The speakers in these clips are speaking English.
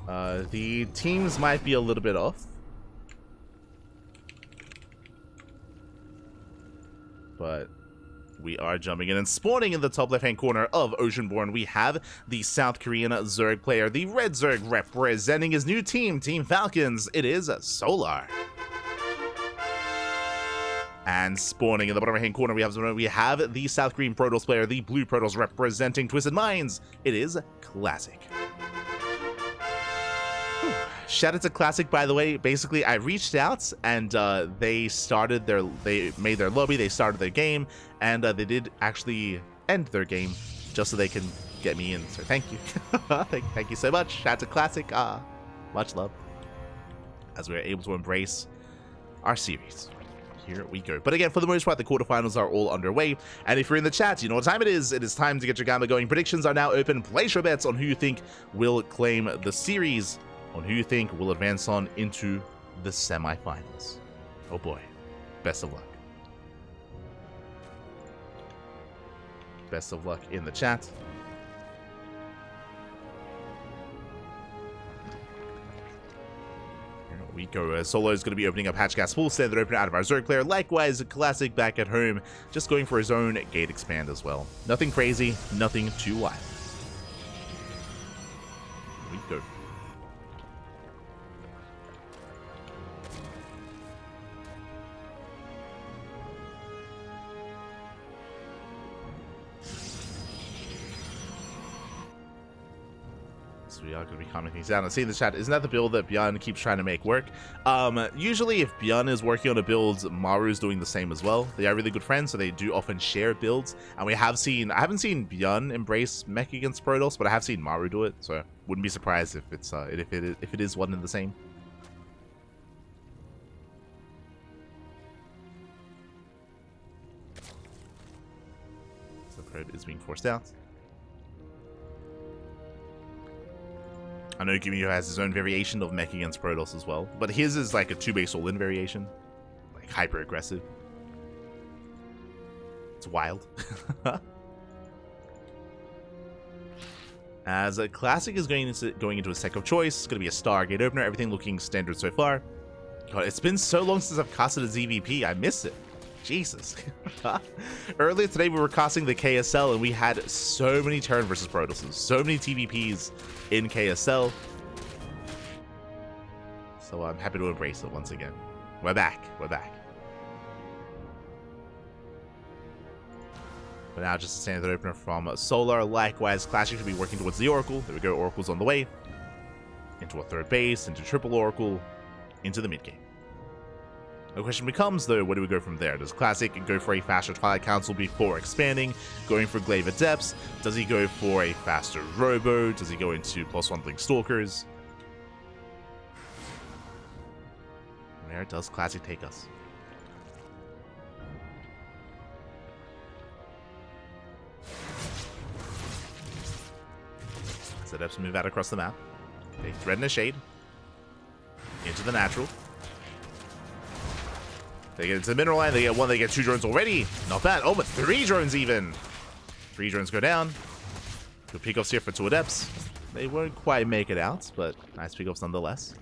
The teams might be a little bit off. But we are jumping in and spawning in the top left-hand corner of Oceanborn. We have the South Korean Zerg player, the Red Zerg, representing his new team, Team Falcons. It is Solar. And spawning in the bottom right-hand corner, we have the South Korean Protoss player, the Blue Protoss, representing Twisted Minds. It is Classic. Shout out to Classic, by the way. Basically, I reached out and they made their lobby, they started their game, and they did actually end their game just so they can get me in. So thank you. Thank you so much. Shout out to Classic. Much love. As we're able to embrace our series. Here we go. But again, for the most part, the quarterfinals are all underway. And if you're in the chat, you know what time it is. It is time to get your gamma going. Predictions are now open. Place your bets on who you think will claim the series, on who you think will advance on into the semifinals. Oh boy. Best of luck. Best of luck in the chat. Here we go. Solo is going to be opening up Hatchcast full standard opener out of our Zerg player. Likewise, Classic back at home, just going for his own gate expand as well. Nothing crazy, nothing too wild. Here we go. We are going to be calming things down. I see in the chat, isn't that the build that Bjorn keeps trying to make work? Usually if Bjorn is working on a build, Maru's doing the same as well. They are really good friends, so they do often share builds. And I haven't seen Bjorn embrace mech against Protoss, but I have seen Maru do it, so wouldn't be surprised if it's if it is one and the same. So Probe is being forced out. I know Gimio has his own variation of mech against Protoss as well, but his is like a 2-base all-in variation, like hyper aggressive. It's wild. As a Classic is going into a sec of choice, it's going to be a Stargate opener. Everything looking standard so far. God, it's been so long since I've casted a ZvP. I miss it. Jesus. Earlier today we were casting the KSL and we had so many Terran versus Protosses, so many TVPs in KSL. So I'm happy to embrace it once again. We're back. We're back. But now just a standard opener from Solar. Likewise, Classic should be working towards the Oracle. There we go. Oracle's on the way. Into a third base, into triple Oracle, into the mid game. The question becomes, though, where do we go from there? Does Classic go for a faster Twilight Council before expanding, going for Glaive Adepts? Does he go for a faster Robo? Does he go into +1 Blink Stalkers? Where does Classic take us? As Adepts move out across the map, they threaten a Shade into the natural. They get into the mineral line, they get one, they get 2 drones already. Not bad. Oh, but 3 drones even. 3 drones go down. Good pickoffs here for 2 Adepts. They won't quite make it out, but nice pickoffs nonetheless.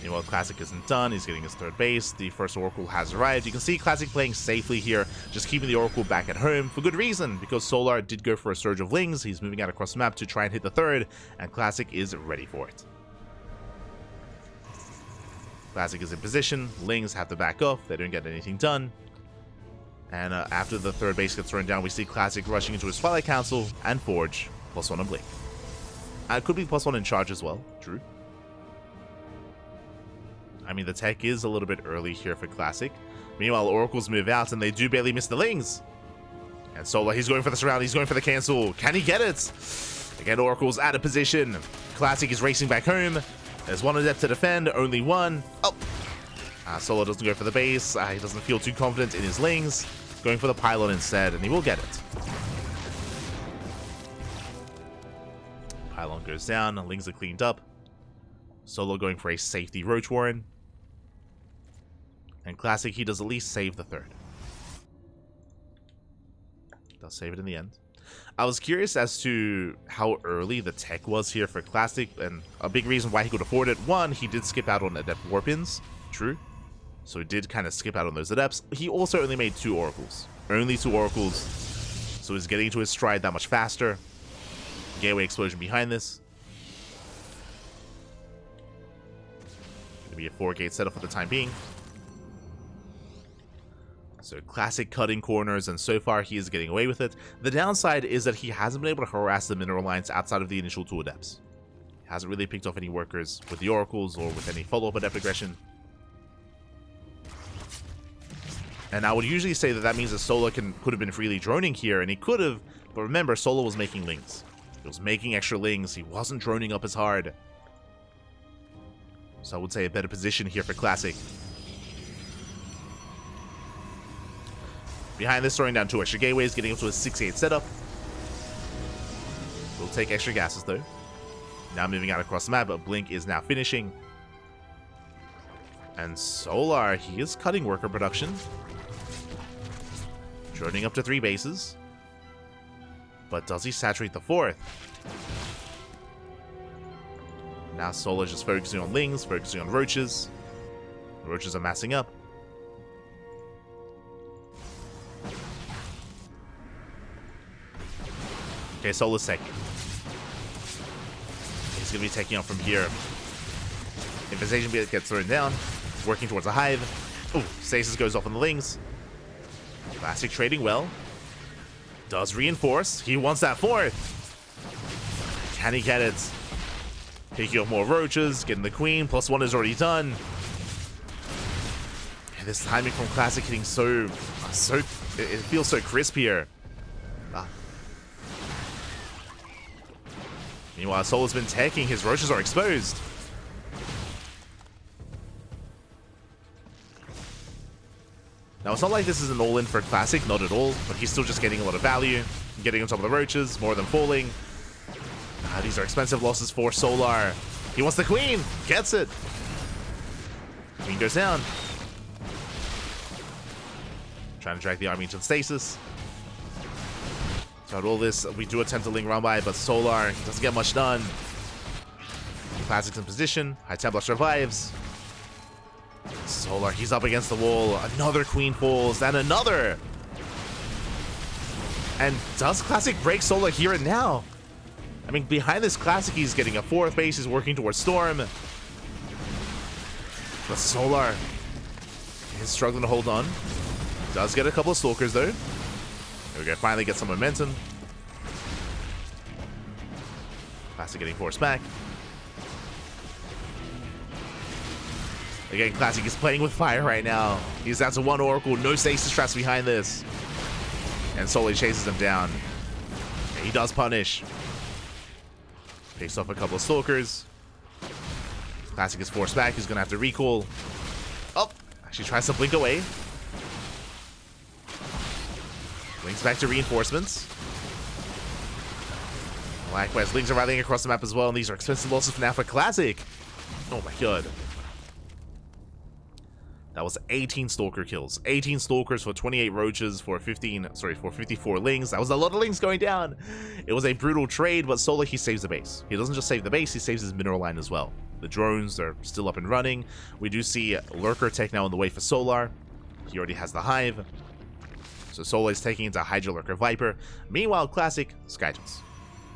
Meanwhile, Classic isn't done. He's getting his third base. The first Oracle has arrived. You can see Classic playing safely here, just keeping the Oracle back at home for good reason, because Solar did go for a surge of Lings. He's moving out across the map to try and hit the third, and Classic is ready for it. Classic is in position. Lings have to back off. They don't get anything done. And after the third base gets thrown down, we see Classic rushing into his Twilight Council and Forge. +1 on Blink. It could be +1 in charge as well. True. I mean, the tech is a little bit early here for Classic. Meanwhile, Oracles move out and they do barely miss the Lings. And Solar, he's going for the surround. He's going for the cancel. Can he get it? Again, Oracle's out of position. Classic is racing back home. There's 1 Adept to defend, only 1. Oh! Solo doesn't go for the base. He doesn't feel too confident in his Lings. Going for the pylon instead, and he will get it. Pylon goes down, Lings are cleaned up. Solo going for a safety Roach Warren. And Classic, he does at least save the third. Does save it in the end. I was curious as to how early the tech was here for Classic, and a big reason why he could afford it. One, he did skip out on Adept Warpins. True. So he did kind of skip out on those Adepts. He also only made 2 Oracles. Only 2 Oracles. So he's getting into his stride that much faster. Gateway Explosion behind this. Gonna be a 4-gate setup for the time being. So Classic cutting corners, and so far he is getting away with it. The downside is that he hasn't been able to harass the mineral lines outside of the initial 2 Adepts. He hasn't really picked off any workers with the Oracles or with any follow-up Adept aggression. And I would usually say that that means that Solar could have been freely droning here, and he could have, but remember, Solar was making lings. He was making extra lings, he wasn't droning up as hard. So I would say a better position here for Classic. Behind this, throwing down 2 extra gateways, getting up to a 6-8 setup. We'll take extra gases though. Now moving out across the map, but Blink is now finishing. And Solar, he is cutting worker production. Droning up to 3 bases. But does he saturate the 4th? Now Solar just focusing on lings, focusing on roaches. The roaches are massing up. Okay, Solar's taking. He's going to be taking off from here. Invitation gets thrown down. Working towards a hive. Oh, Stasis goes off on the lings. Classic trading well. Does reinforce. He wants that 4th. Can he get it? Picking up more roaches. Getting the queen. +1 is already done. And this timing from Classic hitting it feels so crisp here. Meanwhile, Solar's been taking. His roaches are exposed. Now, it's not like this is an all-in for Classic, not at all, but he's still just getting a lot of value, getting on top of the roaches, more than falling. These are expensive losses for Solar. He wants the queen, gets it. Queen goes down. Trying to drag the army into the stasis. Throughout all this, we do attempt a ling run by, but Solar doesn't get much done. Classic's in position, High Templar survives. Solar, he's up against the wall. Another queen falls, and another. And does Classic break Solar here and now? I mean, behind this Classic, he's getting a 4th base. He's working towards Storm. But Solar is struggling to hold on. Does get a couple of Stalkers, though. There we go, finally get some momentum. Classic getting forced back. Again, Classic is playing with fire right now. He's down to 1 Oracle, no stasis traps behind this. And Solar chases him down. And he does punish. Picks off a couple of Stalkers. Classic is forced back, he's gonna have to recall. Oh, actually tries to blink away. Links back to reinforcements. Likewise, Lings are rallying across the map as well, and these are expensive losses for now for Classic. Oh my god. That was 18 Stalker kills. 18 Stalkers for 28 Roaches for 54 Lings. That was a lot of Lings going down. It was a brutal trade, but Solar, he saves the base. He doesn't just save the base, he saves his mineral line as well. The drones are still up and running. We do see Lurker Tech now on the way for Solar. He already has the Hive. So Solar is taking into Hydra Lurker Viper. Meanwhile, Classic, Skytos.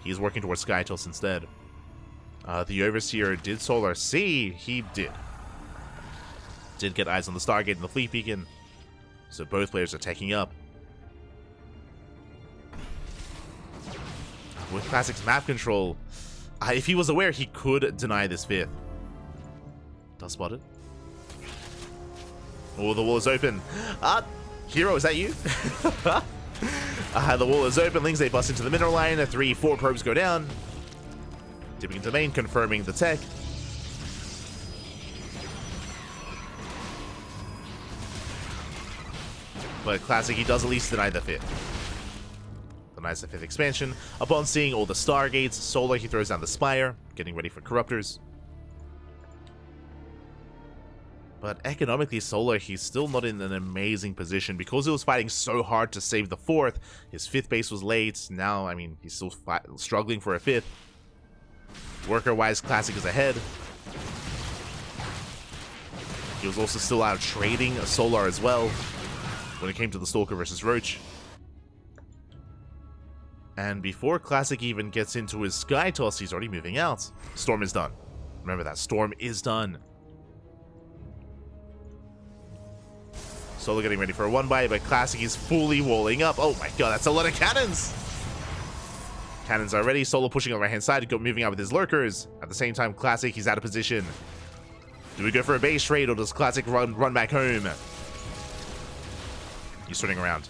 He's working towards Skytos instead. The Overseer, did Solar see? He did. Did get eyes on the Stargate and the Fleet Beacon. So both players are taking up. With Classic's map control, if he was aware, he could deny this 5th. Does spot it. Oh, the wall is open. Hero, is that you? The wall is open. Lings, they bust into the mineral line. 3-4 probes go down. Dipping into main, confirming the tech. But Classic, he does at least deny the 5th. Denies the 5th expansion. Upon seeing all the Stargates, Solar, he throws down the Spire, getting ready for Corruptors. But economically, Solar, he's still not in an amazing position because he was fighting so hard to save the 4th. His 5th base was late. Now, I mean, he's still struggling for a 5th. Worker-wise, Classic is ahead. He was also still out trading Solar as well when it came to the Stalker versus Roach. And before Classic even gets into his Sky Toss, he's already moving out. Storm is done. Remember that, Storm is done. Solar getting ready for a 1-buy, but Classic is fully walling up. Oh my god, that's a lot of cannons! Cannons are ready. Solar pushing on the right-hand side, moving out with his lurkers. At the same time, Classic, he's out of position. Do we go for a base trade, or does Classic run back home? He's turning around.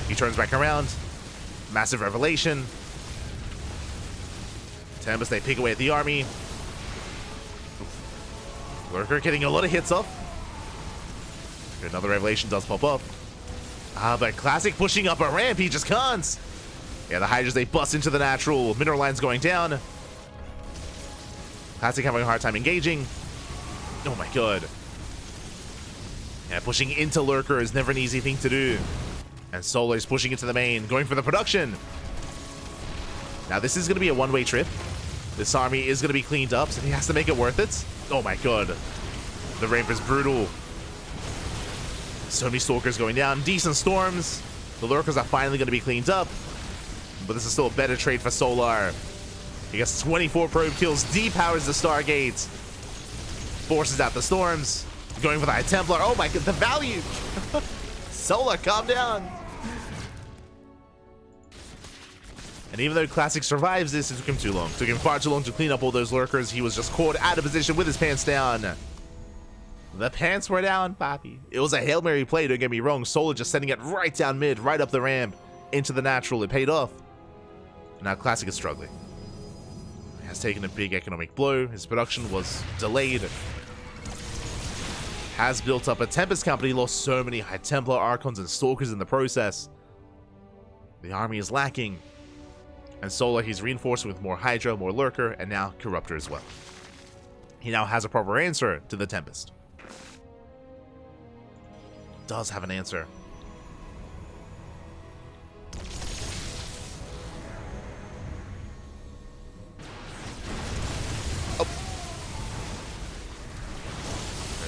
He turns back around. Massive revelation. Tempest, they pick away at the army. Lurker getting a lot of hits off. Another revelation does pop up. But Classic pushing up a ramp, he just can't. Yeah, the Hydras, they bust into the natural. Mineral line's going down. Classic having a hard time engaging. Oh my god. Yeah, pushing into Lurker is never an easy thing to do. And Solar is pushing into the main, going for the production. Now this is going to be a one-way trip. This army is going to be cleaned up, so he has to make it worth it. Oh my god. The ramp is brutal. So many Stalkers going down. Decent storms. The Lurkers are finally going to be cleaned up. But this is still a better trade for Solar. He gets 24 probe kills, depowers the Stargate. Forces out the storms. Going for the High Templar. Oh my god, the value! Solar, calm down! And even though Classic survives this, it took him too long. It took him far too long to clean up all those Lurkers. He was just caught out of position with his pants down. The pants were down, Papi. It was a Hail Mary play, don't get me wrong. Solar just sending it right down mid, right up the ramp, into the natural. It paid off. Now Classic is struggling. He has taken a big economic blow. His production was delayed. Has built up a Tempest company, lost so many High Templar, Archons, and Stalkers in the process. The army is lacking. And Solar, he's reinforcing with more Hydra, more Lurker, and now Corruptor as well. He now has a proper answer to the Tempest. Does have an answer. Oh.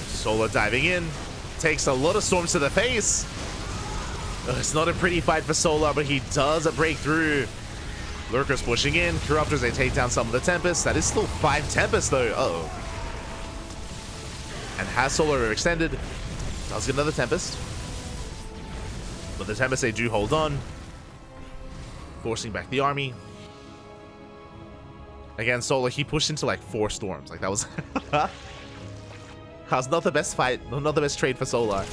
Solar diving in. Takes a lot of storms to the face. It's not a pretty fight for Solar, but he does a breakthrough. Lurkers pushing in. Corruptors, they take down some of the Tempest. That is still 5 Tempest, though. Uh-oh. And has Solar extended. Does get another Tempest. But the Tempest, they do hold on. Forcing back the army. Again, Solar, he pushed into like 4 storms. Like, that was... that was not the best fight. Not the best trade for Solar.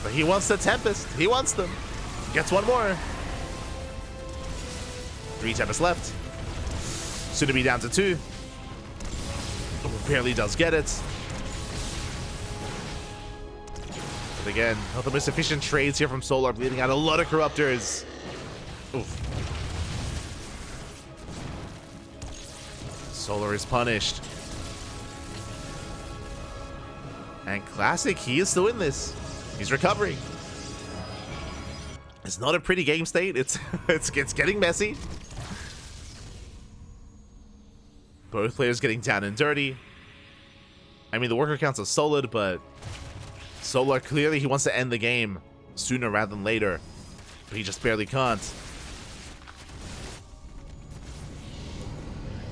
But he wants the Tempest. He wants them. Gets one more. 3 Tempest left. Soon to be down to 2. Barely does get it. But again, not the most efficient trades here from Solar, bleeding out a lot of Corruptors. Oof. Solar is punished. And Classic, he is still in this. He's recovering. It's not a pretty game state. It's getting messy. Both players getting down and dirty. I mean, the worker counts are solid, but Solar, clearly he wants to end the game sooner rather than later. But he just barely can't.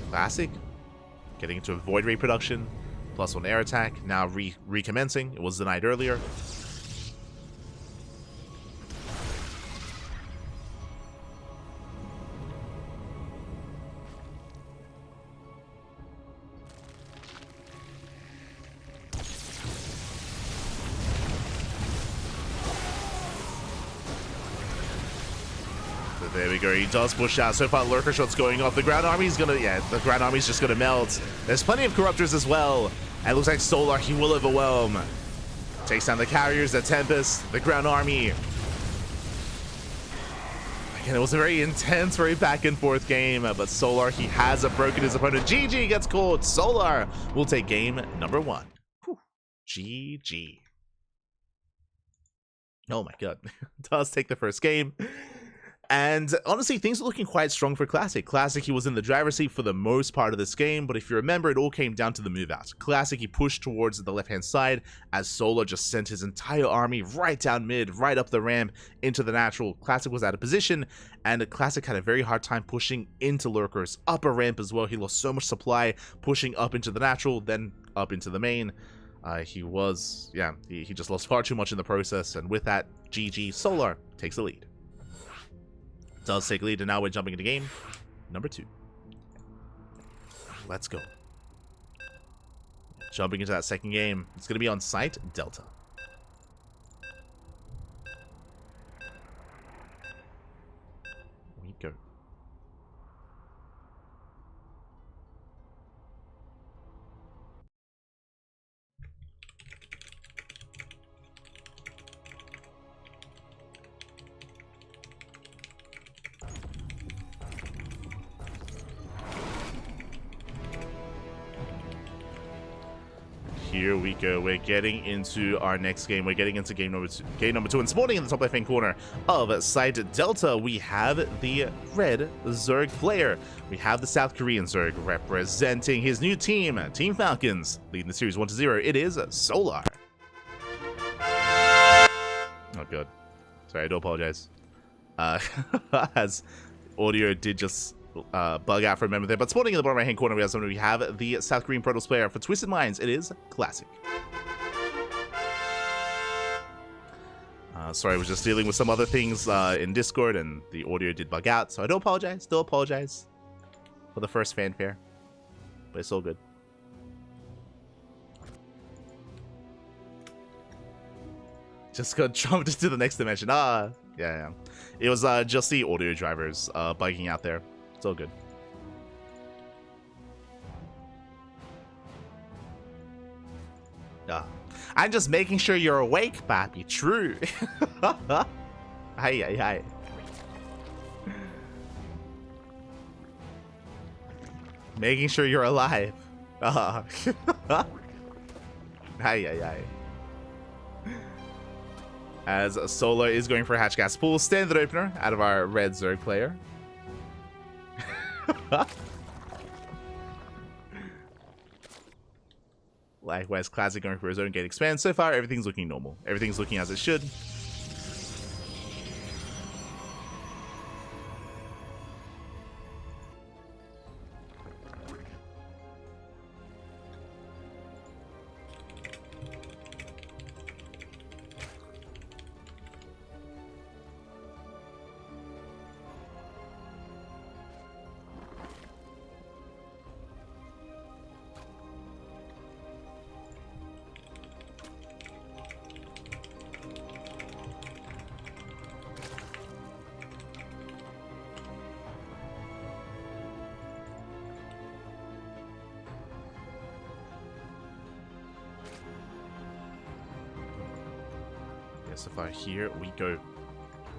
Classic getting into a Void Ray production. +1 air attack. Now recommencing. It was denied earlier. There we go, he does push out. So far, Lurker shots going off. The ground army's gonna, the ground army's just gonna melt. There's plenty of Corruptors as well. And it looks like Solar, he will overwhelm. Takes down the carriers, the Tempest, the ground army. Again, it was a very intense, very back and forth game, but Solar, he has broken his opponent. GG gets called. Solar will take game number 1. Whew. GG. Oh my god. Does take the first game. And honestly, things are looking quite strong for Classic. Classic, he was in the driver's seat for the most part of this game, but if you remember, it all came down to the move out. Classic, he pushed towards the left-hand side as Solar just sent his entire army right down mid, right up the ramp into the natural. Classic was out of position, and Classic had a very hard time pushing into lurkers, up a ramp as well. He lost so much supply pushing up into the natural, then up into the main. He just lost far too much in the process, and with that, GG, Solar takes the lead. Does take lead, and now we're jumping into game number 2. Let's go. Jumping into that second game. It's going to be on site Delta. We go. Here we go. We're getting into our next game. We're getting into game number 2. Game number 2. And spawning in the top left-hand corner of site Delta, we have the red Zerg player. We have the South Korean Zerg representing his new team, Team Falcons, leading the series 1-0. It is Solar. Oh, good. Sorry, I do apologize. As audio did just bug out for a moment there, but spawning in the bottom right hand corner, we have the South Korean Protoss player. For Twisted Minds, it is Classic. Sorry, I was just dealing with some other things in Discord, and the audio did bug out, so I do apologize. Still apologize for the first fanfare, but it's all good. Just got jumped into the next dimension. Yeah. It was just the audio drivers bugging out there. It's all good. I'm just making sure you're awake, Pappy. True. Hi. Making sure you're alive. Hi. As Solar is going for a hatch gas pool, standard opener out of our red Zerg player. Likewise, Classic going for his own gate expand. So far, everything's looking normal. Everything's looking as it should. So far, here we go.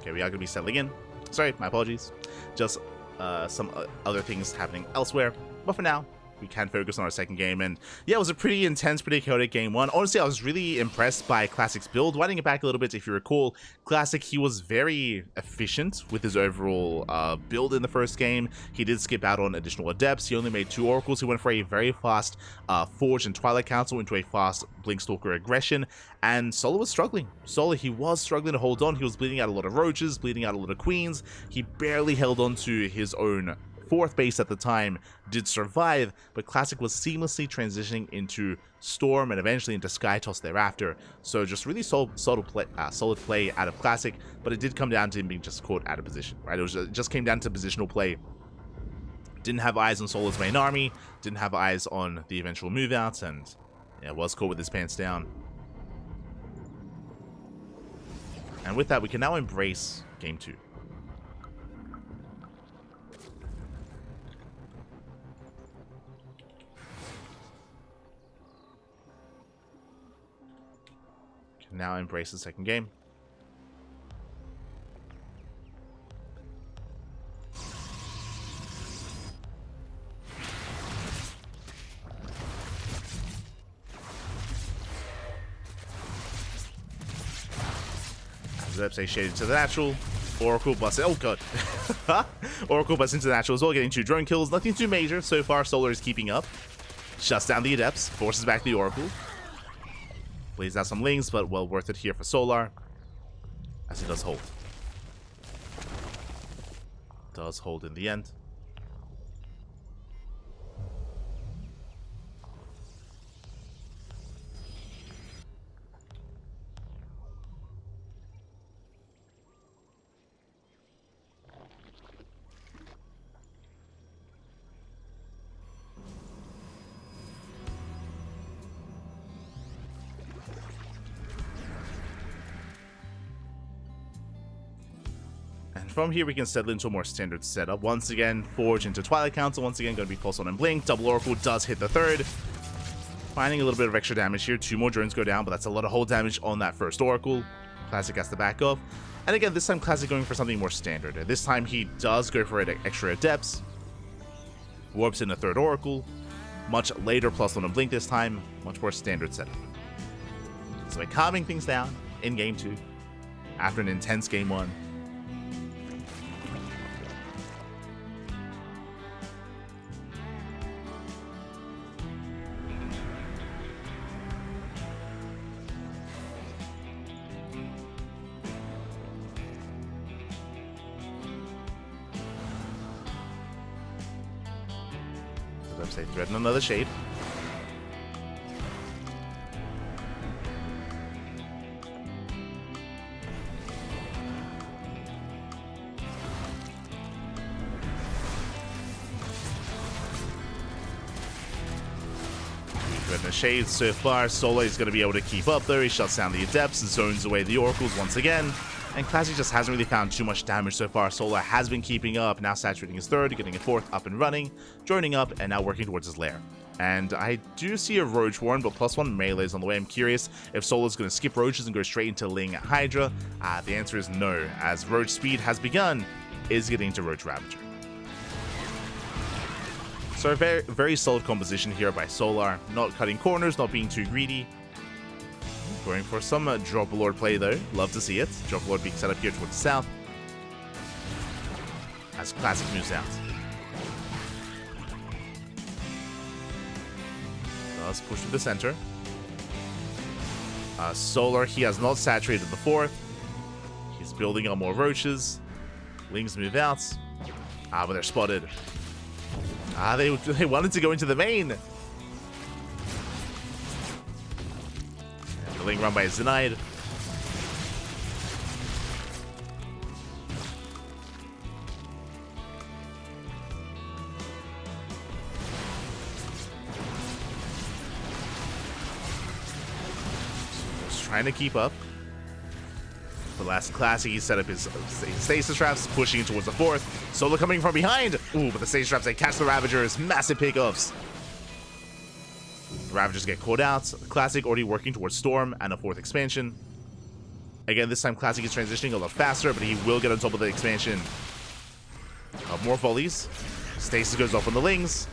Okay, we are going to be settling in. Sorry, my apologies. Just some other things happening elsewhere. But for now, we can focus on our second game. And yeah, it was a pretty intense, pretty chaotic game 1. Honestly, I was really impressed by Classic's build. Winding it back a little bit, if you recall, Classic, he was very efficient with his overall build in the first game. He did skip out on additional adepts. He only made 2 oracles. He went for a very fast Forge and Twilight Council into a fast Blinkstalker aggression. And Solar was struggling. He was struggling to hold on. He was bleeding out a lot of roaches, bleeding out a lot of queens. He barely held on to his own 4th base at the time, did survive, but Classic was seamlessly transitioning into Storm and eventually into Skytoss thereafter. So just really solid play out of Classic, but it did come down to him being just caught out of position, right? It just came down to positional play. Didn't have eyes on Solar's main army, didn't have eyes on the eventual move outs, and yeah, was caught with his pants down. And with that, we can now embrace game 2. Now embrace the second game. ZvP shaded to the natural. Oracle busts in. Oh god. Oracle busts into the natural as well, getting 2 drone kills. Nothing too major. So far, Solar is keeping up. Shuts down the Adepts. Forces back the Oracle. Plays out some Lings, but well worth it here for Solar. As he does hold. Does hold in the end. And from here we can settle into a more standard setup. Once again, Forge into Twilight Council. Once again, going to be Pulse on and Blink. Double Oracle does hit the 3rd. Finding a little bit of extra damage here. 2 more drones go down, but that's a lot of hold damage on that first Oracle. Classic has to back off. And again, this time Classic going for something more standard. And this time he does go for extra Adepts. Warps in a 3rd Oracle. Much later plus 1 and Blink this time. Much more standard setup. So by calming things down in Game 2, after an intense Game 1, say threaten another shade. Threaten a shade so far. Solar is going to be able to keep up though. He shuts down the Adepts and zones away the Oracles once again. And Classic just hasn't really found too much damage so far. Solar has been keeping up, now saturating his 3rd, getting a 4th up and running, joining up, and now working towards his lair. And I do see a Roach Warren, but +1 melee is on the way. I'm curious if Solar's going to skip Roaches and go straight into Ling Hydra. The answer is no, as Roach speed has begun, is getting into Roach Ravager. So a very, very solid composition here by Solar, not cutting corners, not being too greedy. Going for some Drop Lord play though. Love to see it. Drop Lord being set up here towards the south. As Classic moves out. Does push to the center. Solar, he has not saturated the 4th. He's building on more Roaches. Lings move out. But they're spotted. They wanted to go into the main. The Ling run by is denied. Just trying to keep up. For last Classic, he set up his stasis traps, pushing towards the 4th. Solar coming from behind. Ooh, but the stasis traps, they catch the Ravagers. Massive pickoffs. The Ravagers get caught out. Classic already working towards Storm and a 4th expansion. Again, this time Classic is transitioning a lot faster, but he will get on top of the expansion. More volleys. Stasis goes off on the Lings.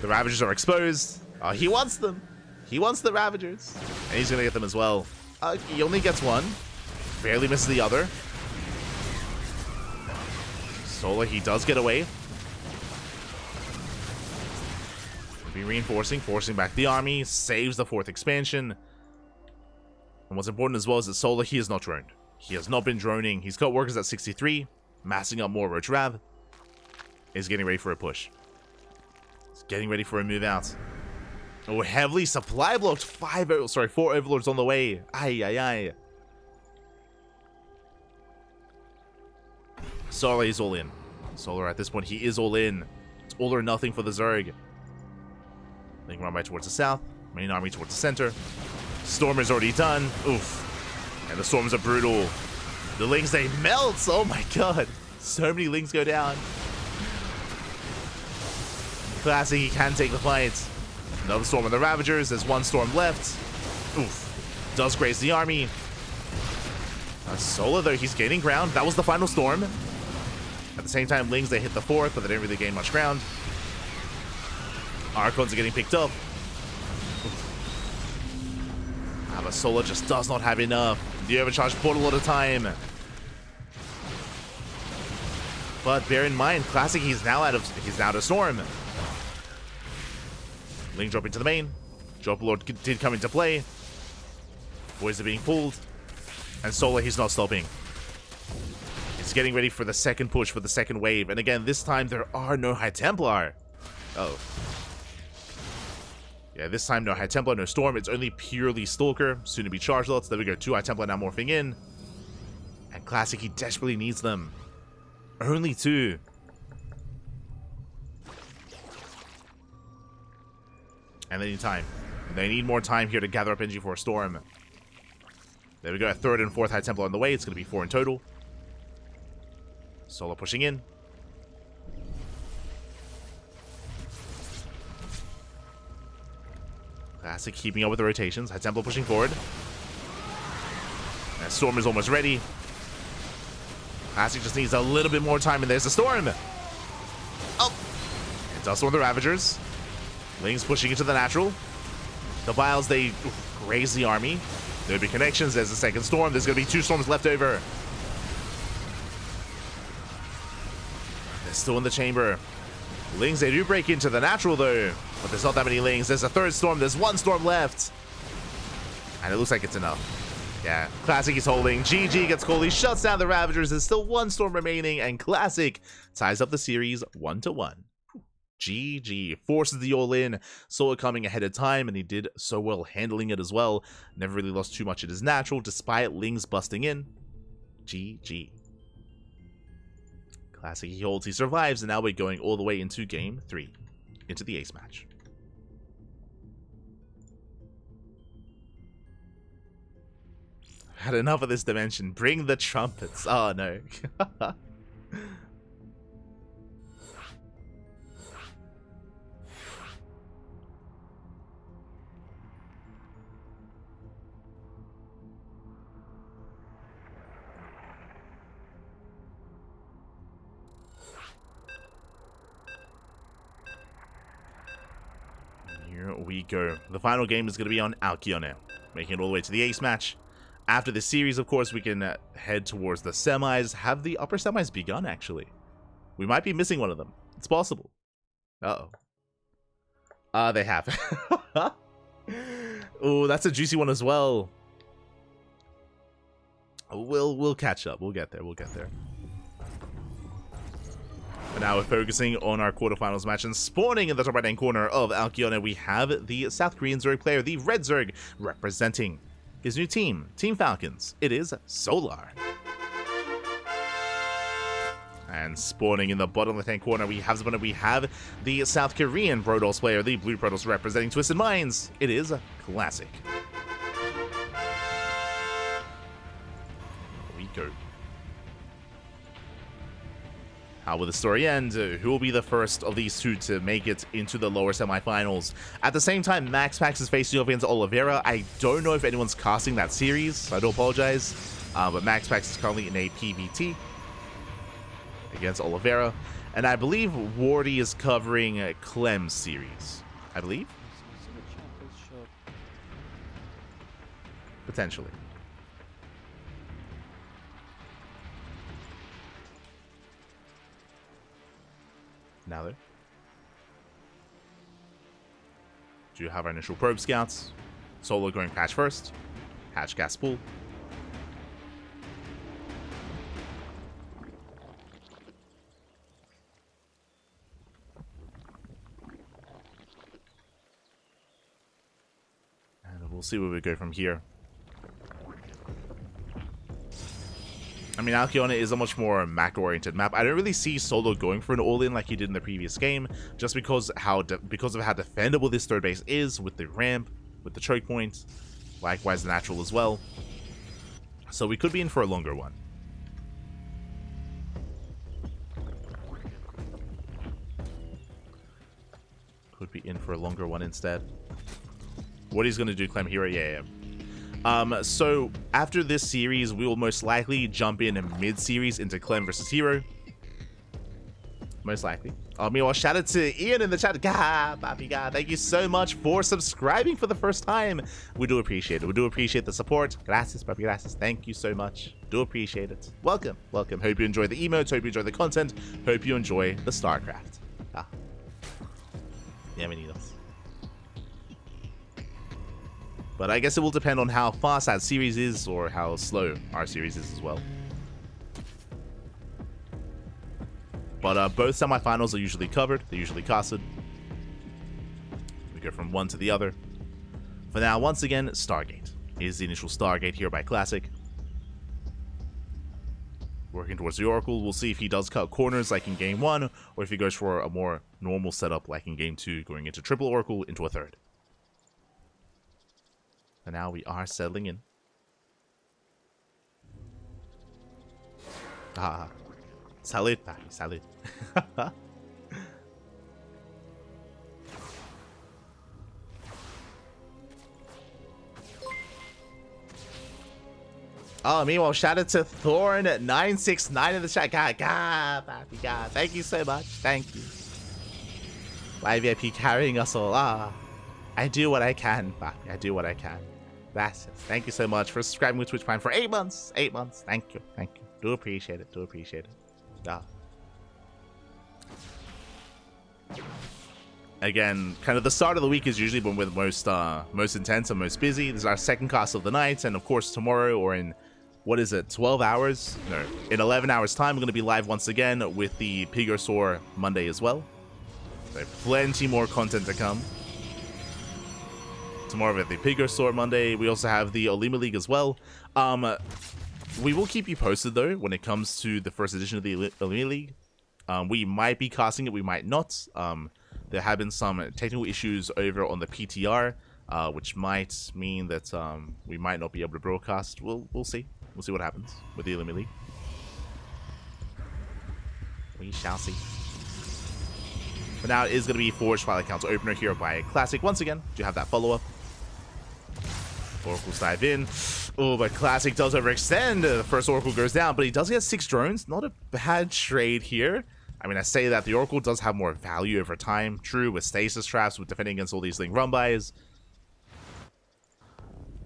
The Ravagers are exposed. He wants them. He wants the Ravagers. And he's going to get them as well. He only gets 1. Barely misses the other. Solar, he does get away. Be reinforcing, forcing back the army, saves the 4th expansion. And what's important as well is that Solar, he is not droned. He has not been droning. He's got workers at 63, massing up more Roach Rav. He's getting ready for a push. He's getting ready for a move out. Oh, heavily supply blocked. 4 Overlords on the way. Aye. Solar is all in. Solar at this point, he is all in. It's all or nothing for the Zerg. Ling run by towards the south. Main army towards the center. Storm is already done. Oof. And the Storms are brutal. The Lings, they melt. Oh my god. So many Lings go down. Classic, he can take the fight. Another Storm on the Ravagers. There's 1 Storm left. Oof. Does graze the army. Solar, though, he's gaining ground. That was the final Storm. At the same time, Lings, they hit the 4th, but they didn't really gain much ground. Archons are getting picked up. But Solar just does not have enough. The overcharge portal at a time. But bear in mind, Classic, he's now out of Storm. Ling dropping to the main. Drop Lord did come into play. Boys are being pulled. And Solar, he's not stopping. He's getting ready for the second push, for the second wave. And again, this time there are no High Templar. Oh. Yeah, this time no High Templar, no Storm. It's only purely Stalker. Soon to be Charge Lots. There we go. 2 High Templar now morphing in. And Classic, he desperately needs them. Only 2. And they need time. They need more time here to gather up energy for a Storm. There we go. A 3rd and 4th High Templar on the way. It's going to be 4 in total. Solo pushing in. Classic keeping up with the rotations. High Templar pushing forward. And Storm is almost ready. Classic just needs a little bit more time, and there's the Storm. Oh! It's also one of the Ravagers. Ling's pushing into the natural. The Vials, they graze the army. There'll be connections. There's a second Storm. There's going to be 2 Storms left over. They're still in the chamber. Lings, they do break into the natural, though. But there's not that many Lings. There's a 3rd Storm. There's 1 Storm left. And it looks like it's enough. Yeah, Classic is holding. GG gets called. He shuts down the Ravagers. There's still 1 Storm remaining. And Classic ties up the series 1-1. GG. Forces the all-in. Saw it coming ahead of time, and he did so well handling it as well. Never really lost too much at his natural, despite Lings busting in. GG. Classic, he holds, he survives, and now we're going all the way into Game 3. Into the ace match. Had enough of this dimension. Bring the trumpets. Oh, no. Here we go. The final game is going to be on Alcyone, making it all the way to the ace match. After this series, of course, we can head towards the semis. Have the upper semis begun, actually? We might be missing one of them. It's possible. Uh-oh. They have. Oh, that's a juicy one as well. We'll catch up. We'll get there. We'll get there. But now we're focusing on our quarterfinals match, and spawning in the top right-hand corner of Alcyone, we have the South Korean Zerg player, the Red Zerg, representing his new team, Team Falcons. It is Solar. And spawning in the bottom left-hand corner, we have the South Korean Protoss player, the Blue Protoss, representing Twisted Minds. It is Classic. Here we go. How will the story end? Who will be the first of these 2 to make it into the lower semifinals? At the same time, Max Pax is facing off against Oliveira. I don't know if anyone's casting that series, so I do apologize. But Max Pax is currently in a PVT against Oliveira. And I believe Wardi is covering Clem's series. I believe? Potentially. Now though, do you have our initial probe scouts? Solo going patch first. Hatch gas pool. And we'll see where we go from here. I mean, Alcyone is a much more macro-oriented map. I don't really see Solo going for an all-in like he did in the previous game, just because of how defendable this third base is with the ramp, with the choke point, likewise the natural as well. So we could be in for a longer one. Could be in for a longer one instead. What he's going to do, Clem Hero? Yeah. So after this series, we will most likely jump in mid-series into Clem versus Hero. Most likely. Meanwhile, shout out to Ian in the chat. God, Papi God, thank you so much for subscribing for the first time. We do appreciate it. We do appreciate the support. Gracias, Papi, gracias. Thank you so much. Do appreciate it. Welcome, welcome. Hope you enjoy the emotes. Hope you enjoy the content. Hope you enjoy the StarCraft. Bienvenidos. But I guess it will depend on how fast that series is or how slow our series is as well. But both semifinals are usually covered. They're usually casted. We go from one to the other. For now, once again, Stargate. Here's the initial Stargate here by Classic. Working towards the Oracle. We'll see if he does cut corners like in Game 1, or if he goes for a more normal setup like in Game 2, going into triple Oracle into a third. And now we are settling in. Salud, papi, salud. Meanwhile, shout out to Thorn969 in the chat. God, papi, God. Thank you so much. Thank you. ZvP carrying us all. I do what I can, papi. I do what I can. That's it. Thank you so much for subscribing to Twitch Prime for 8 months. 8 months. Thank you. Thank you. Do appreciate it. Do appreciate it. Again, kind of the start of the week is usually when we're most intense and most busy. This is our second cast of the night, and of course tomorrow, or in, what is it, 12 hours? No, in 11 hours time, we're going to be live once again with the Pigosaur Monday as well. So plenty more content to come. Tomorrow we have the Pigosaur Monday. We also have the Olima League as well. We will keep you posted though when it comes to the first edition of the Olima League. We might be casting it, we might not. There have been some technical issues over on the PTR, which might mean that we might not be able to broadcast. We'll see. We'll see what happens with the Olima League. We shall see. But now it is going to be Forged Twilight Council opener here by Classic. Once again, do you have that follow-up? Oracles dive in. Oh, but Classic does overextend. The first Oracle goes down, but he does get 6 drones. Not a bad trade here. I mean, I say that the Oracle does have more value over time. True, with stasis traps, with defending against all these Ling run-bys.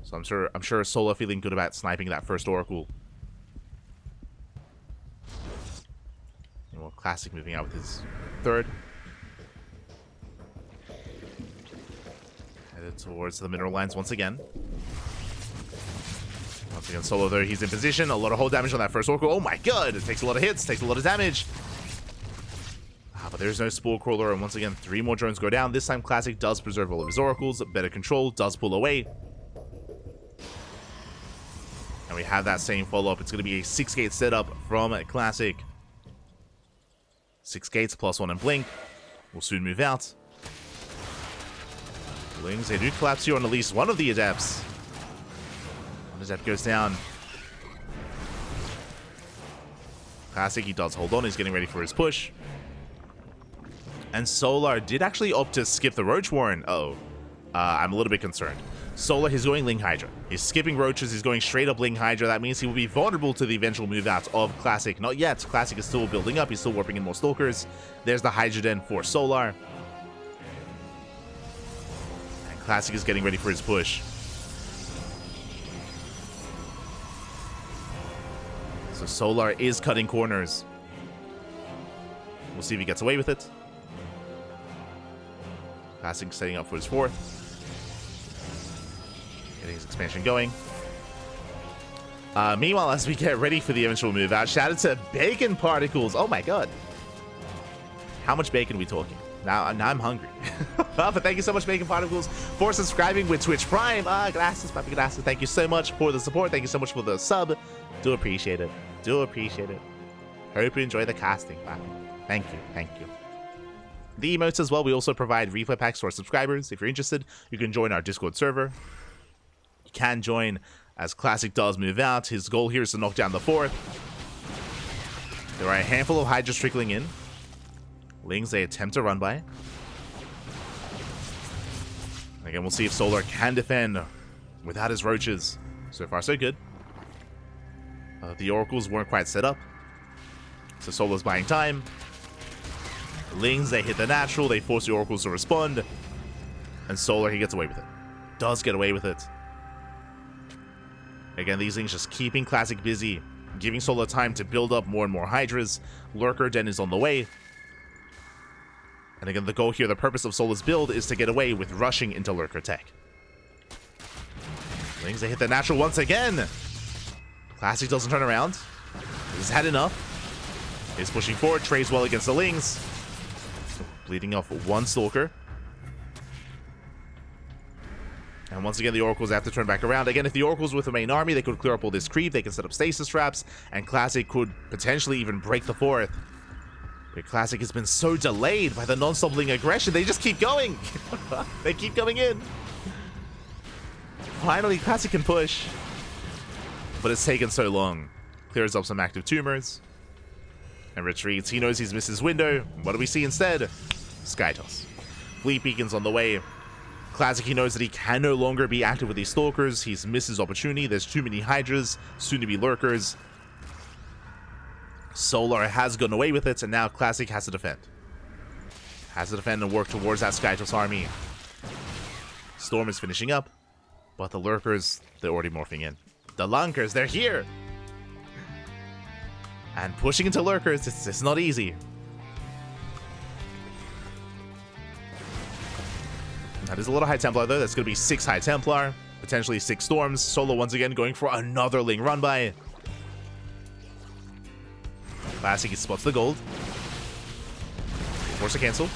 So I'm sure Solar feeling good about sniping that first Oracle. And well, Classic moving out with his third. Headed towards the mineral lines once again. Once again, Solo there, he's in position. A lot of hold damage on that first Oracle. Oh my god, it takes a lot of hits, takes a lot of damage. But there's no Spore Crawler, and once again, 3 more drones go down. This time, Classic does preserve all of his Oracles. Better control, does pull away. And we have that same follow-up. It's going to be a 6-gate setup from Classic. 6 gates plus 1 in Blink. We'll soon move out. Lings, they do collapse here on at least one of the Adepts. One Adept goes down. Classic, he does hold on. He's getting ready for his push. And Solar did actually opt to skip the Roach Warren. I'm a little bit concerned. Solar, he's going Ling Hydra. He's skipping Roaches, he's going straight up Ling Hydra. That means he will be vulnerable to the eventual move out of Classic. Not yet. Classic is still building up. He's still warping in more Stalkers. There's the Hydra Den for Solar. And Classic is getting ready for his push. So Solar is cutting corners. We'll see if he gets away with it. Classic setting up for his 4th. Getting his expansion going. Meanwhile, as we get ready for the eventual move out, shout out to Bacon Particles. Oh my god. How much bacon are we talking? Now I'm hungry. But thank you so much, Bacon Particles, for subscribing with Twitch Prime. Gracias, papi, gracias. Thank you so much for the support. Thank you so much for the sub. Do appreciate it. Do appreciate it. Hope you enjoy the casting, papi. Thank you. Thank you. The emotes as well, we also provide replay packs to our subscribers. If you're interested, you can join our Discord server. You can join as Classic does move out. His goal here is to knock down the 4th. There are a handful of Hydras trickling in. Lings, they attempt to run by. Again, we'll see if Solar can defend without his Roaches. So far, so good. The Oracles weren't quite set up. So Solar's buying time. Lings, they hit the natural, they force the oracles to respond. And Solar, he gets away with it. Does get away with it. Again, these things just keeping Classic busy, giving Solar time to build up more and more Hydras. Lurker Den is on the way. And again, the goal here, the purpose of Solar's build is to get away with rushing into Lurker tech. Lings, they hit the natural once again. Classic doesn't turn around. He's had enough. He's pushing forward, trades well against the Lings. Bleeding off one Stalker. And once again, the Oracles have to turn back around. Again, if the Oracles with the main army, they could clear up all this creep, they can set up stasis traps, and Classic could potentially even break the fourth. But Classic has been so delayed by the non-stop Ling aggression, they just keep going. They keep coming in. Finally, Classic can push. But it's taken so long. Clears up some active tumors. And retreats. He knows he's missed his window. What do we see instead? Sky Toss. Fleet Beacon's on the way. Classic, he knows that he can no longer be active with these Stalkers. He's missed his opportunity. There's too many Hydras, soon to be Lurkers. Solar has gone away with it, and now Classic has to defend. Has to defend and work towards that Skytos army. Storm is finishing up, but the Lurkers, they're already morphing in. The Lunkers, they're here! And pushing into Lurkers, it's not easy. That is a little High Templar, though. That's going to be 6 High Templar, potentially 6 Storms. Solo once again going for another Ling run by. Classic, he spots the gold. Force a cancel.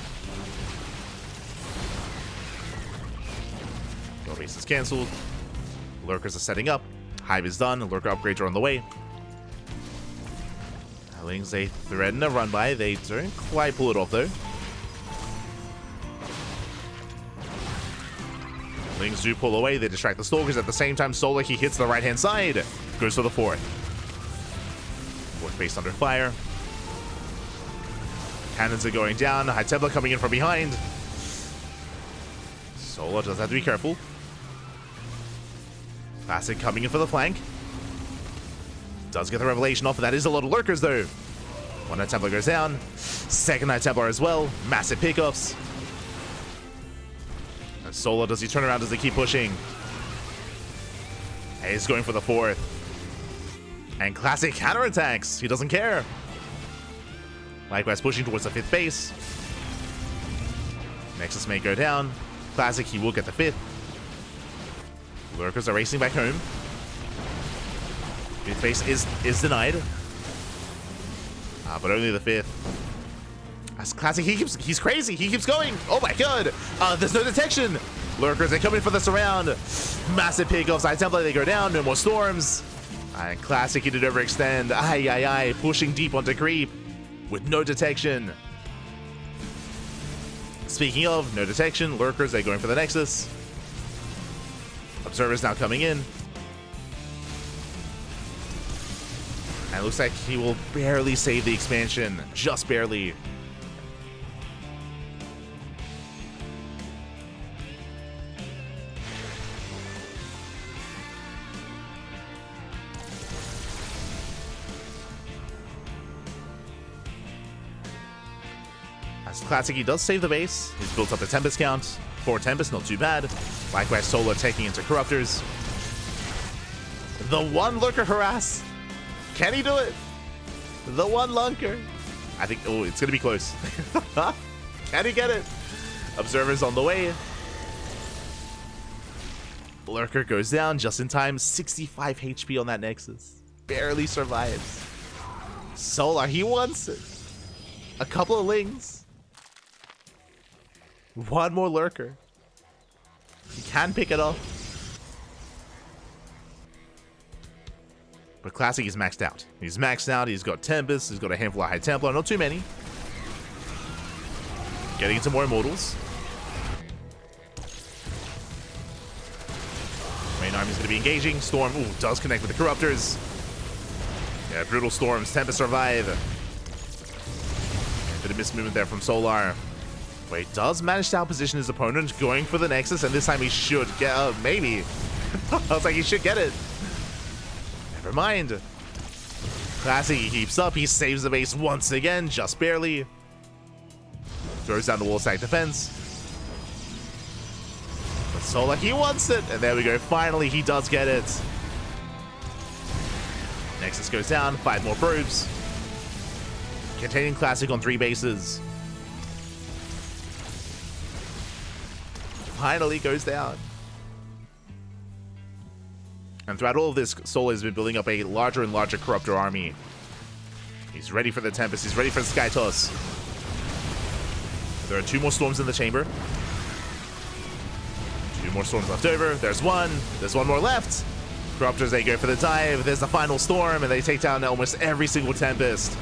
Gold base is cancelled. Lurkers are setting up. Hive is done. Lurker upgrades are on the way. Lings, they threaten a run by. They don't quite pull it off, though. Lings do pull away. They distract the Stalkers. At the same time, Solar, he hits the right-hand side. Goes for the fourth. Fourth base under fire. Cannons are going down. High Templar coming in from behind. Solar does have to be careful. Classic coming in for the flank. Does get the revelation off. That is a lot of Lurkers, though. One High Templar goes down. Second High Templar as well. Massive pickoffs. And Solar, does he turn around? Does he keep pushing? He's going for the fourth. And Classic counterattacks. He doesn't care. Likewise, pushing towards the 5th base. Nexus may go down. Classic, he will get the 5th. Lurkers are racing back home. 5th base is denied. But only the 5th. As Classic, he's crazy. He keeps going. Oh my god. There's no detection. Lurkers, they come in for the surround. Massive pickoffs. High Templar, they go down. No more storms. And Classic, he did overextend. Aye. Pushing deep onto creep with no detection. Speaking of no detection, Lurkers, they're going for the Nexus. Observers now coming in. And it looks like he will barely save the expansion. Just barely. As Classic, he does save the base. He's built up the Tempest count. 4 Tempest, not too bad. Likewise, Solar taking into Corruptors. The one Lurker harass. Can he do it? The one Lunker. I think, oh, it's going to be close. Can he get it? Observers on the way. Lurker goes down just in time. 65 HP on that Nexus. Barely survives. Solar, he wants it. A couple of Lings. One more Lurker. He can pick it up. But Classic is maxed out. He's maxed out. He's got Tempest. He's got a handful of High Templar. Not too many. Getting into more Immortals. Main army's going to be engaging. Storm, ooh, does connect with the Corruptors. Yeah, brutal Storms. Tempest survive. Bit of missed movement there from Solar. Wait, does manage to outposition his opponent, going for the Nexus, and this time he should get, maybe. I was like, he should get it. Never mind. Classic, he keeps up, he saves the base once again, just barely. Throws down the wall stack defense. But Solar, he wants it. And there we go. Finally, he does get it. Nexus goes down. 5 more probes. Containing Classic on 3 bases. Finally goes down. And throughout all of this, Solar has been building up a larger and larger Corruptor army. He's ready for the Tempest. He's ready for the Sky Toss. There are 2 more Storms in the chamber. 2 more Storms left over. There's 1. There's 1 more left. Corruptors, they go for the dive. There's the final Storm, and they take down almost every single Tempest.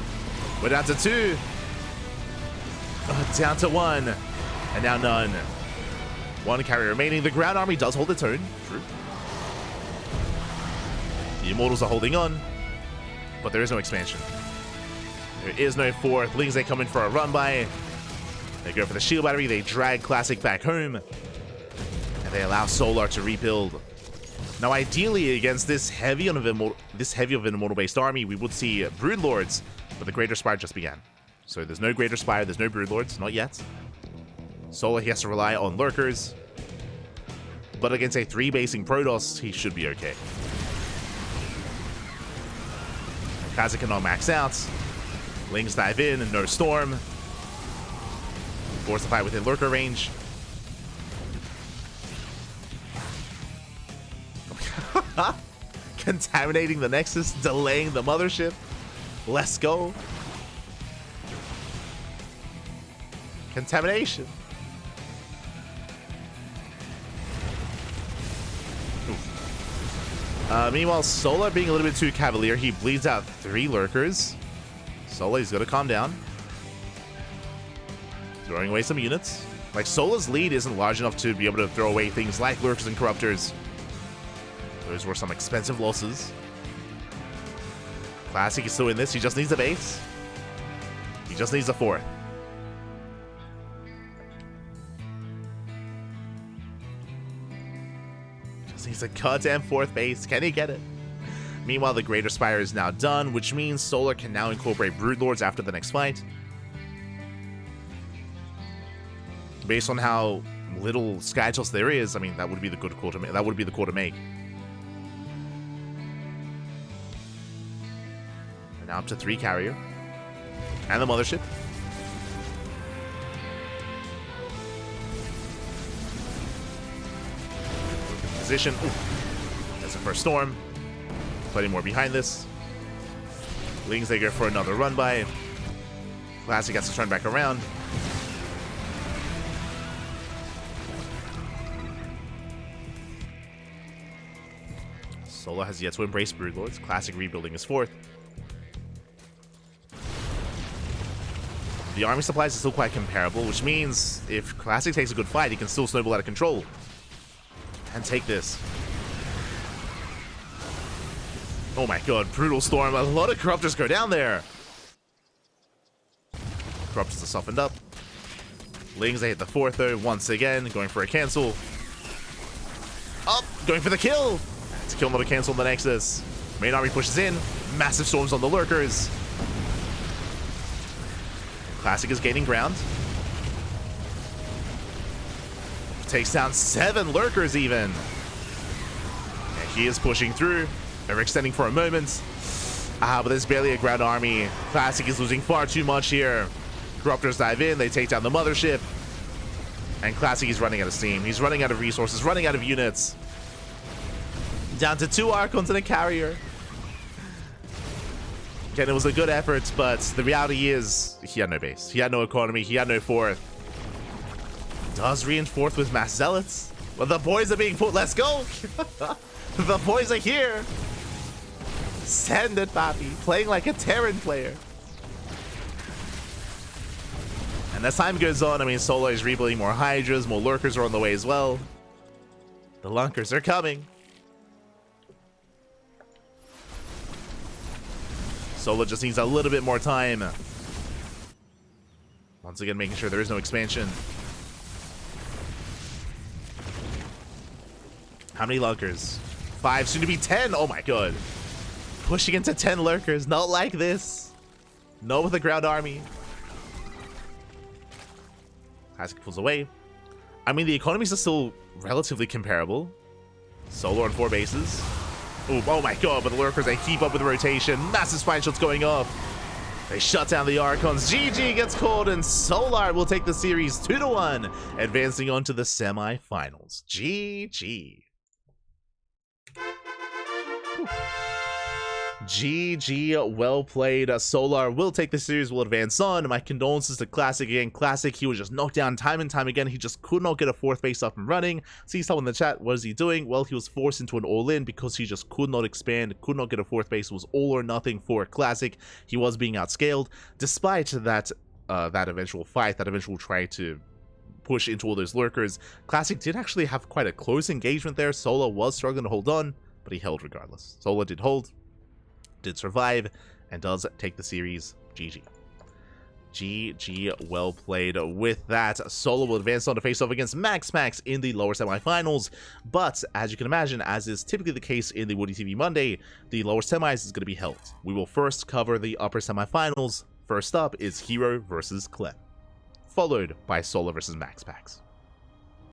We're down to 2. Down to 1. And now none. 1 carrier remaining. The ground army does hold its own. True. The Immortals are holding on. But there is no expansion. There is no 4th. Lings, they come in for a run by. They go for the shield battery. They drag Classic back home. And they allow Solar to rebuild. Now, ideally, against this heavy of an Immortal-based army, we would see Broodlords. But the Greater Spire just began. So there's no Greater Spire. There's no Broodlords. Not yet. Solar, he has to rely on Lurkers. But against a 3-basing Protoss, he should be okay. Classic cannot max out. Lings dive in and no Storm. Force the fight within Lurker range. Contaminating the Nexus, delaying the Mothership. Let's go. Contamination. Meanwhile, Solar being a little bit too cavalier, he bleeds out 3 Lurkers. Solar, he's got to calm down. Throwing away some units. Like, Solar's lead isn't large enough to be able to throw away things like Lurkers and Corruptors. Those were some expensive losses. Classic is still in this. He just needs a base. He just needs a 4th. Just needs a goddamn 4th base. Can he get it? Meanwhile, the Greater Spire is now done, which means Solar can now incorporate Broodlords after the next fight. Based on how little Sky Toss there is, I mean, that would be the good call to make. That would be the call to make. And now up to 3 carrier. And the Mothership. Position. Ooh. That's the first Storm. Plenty more behind this. Lings, they go for another run by. Classic has to turn back around. Solar has yet to embrace Broodlords. Classic rebuilding his 4th. The army supplies are still quite comparable, which means if Classic takes a good fight, he can still snowball out of control. And take this. Oh my god, Brutal Storm. A lot of Corruptors go down there. Corruptors are softened up. Lings, they hit the 4th though, once again, going for a cancel. Up, going for the kill. To kill another cancel on the Nexus. Main army pushes in. Massive Storms on the Lurkers. Classic is gaining ground. Takes down 7 Lurkers even. And he is pushing through. They're extending for a moment. But there's barely a ground army. Classic is losing far too much here. Corruptors dive in. They take down the Mothership. And Classic is running out of steam. He's running out of resources, running out of units. Down to 2 Archons and a carrier. Again, it was a good effort, but the reality is he had no base. He had no economy. He had no 4th. Does reinforce with Mass Zealots. Well, the boys are being put. Let's go. The boys are here. Send it, Papi. Playing like a Terran player. And as time goes on, I mean, Solar is rebuilding more Hydras. More Lurkers are on the way as well. The Lunkers are coming. Solar just needs a little bit more time. Once again, making sure there is no expansion. How many Lurkers? 5, soon to be 10. Oh my god. Pushing into 10 Lurkers. Not like this. Not with a ground army. Classic pulls away. I mean, the economies are still relatively comparable. Solar on 4 bases. Ooh, oh my god, but the Lurkers, they keep up with the rotation. Massive spine shots going off. They shut down the Archons. GG gets called, and Solar will take the series 2-1, advancing on to the semi-finals. GG. Whew. GG, well played. Solar will take the series, will advance on. My condolences to Classic again. Classic, he was just knocked down time and time again. He just could not get a 4th base up and running. See someone in the chat, what is he doing? Well, he was forced into an all-in because he just could not expand, could not get a 4th base. It was all or nothing for Classic. He was being outscaled. Despite that, that eventual fight, that eventual try to push into all those Lurkers, Classic did actually have quite a close engagement there. Solar was struggling to hold on, but he held regardless. Solar did hold, did survive, and does take the series. GG. GG, well played. With that, Solar will advance on to face off against Max in the lower semifinals. But as you can imagine, as is typically the case in the WardiTV Monday, the lower semis is going to be held. We will first cover the upper semifinals. First up is Hero versus Clem, followed by Solar versus Max.